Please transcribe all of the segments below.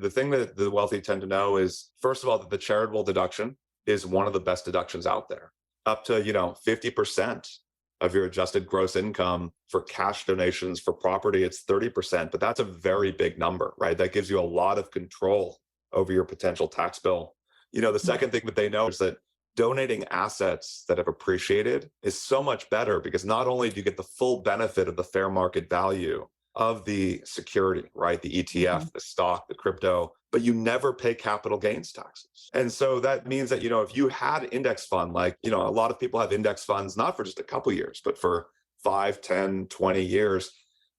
The thing that the wealthy tend to know is, first of all, that the charitable deduction is one of the best deductions out there. Up to, 50% of your adjusted gross income for cash donations for property, it's 30%, but that's a very big number, right? That gives you a lot of control over your potential tax bill. The second thing that they know is that donating assets that have appreciated is so much better because not only do you get the full benefit of the fair market value of the security, right? The ETF, the stock, the crypto, but you never pay capital gains taxes. And so that means that, if you had an index fund, like, a lot of people have index funds, not for just a couple years, but for 5, 10, 20 years.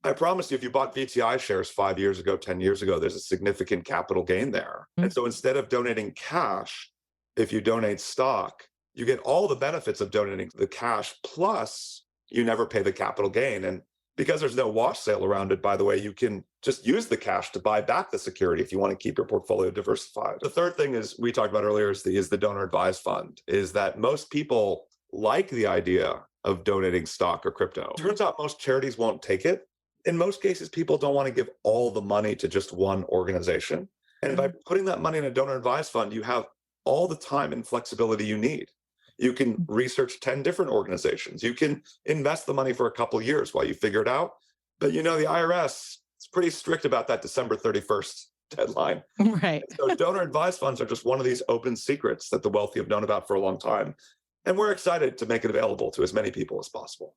I promise you, if you bought VTI shares 5 years ago, 10 years ago, there's a significant capital gain there. And so instead of donating cash, if you donate stock, you get all the benefits of donating the cash, plus you never pay the capital gain. And because there's no wash sale around it, by the way, you can just use the cash to buy back the security if you want to keep your portfolio diversified. The third thing is we talked about earlier is the donor advised fund, is that most people like the idea of donating stock or crypto. Turns out most charities won't take it. In most cases, people don't want to give all the money to just one organization. And by putting that money in a donor advised fund, you have all the time and flexibility you need. You can research 10 different organizations. You can invest the money for a couple of years while you figure it out. But the IRS is pretty strict about that December 31st deadline. Right. So donor advised funds are just one of these open secrets that the wealthy have known about for a long time. And we're excited to make it available to as many people as possible.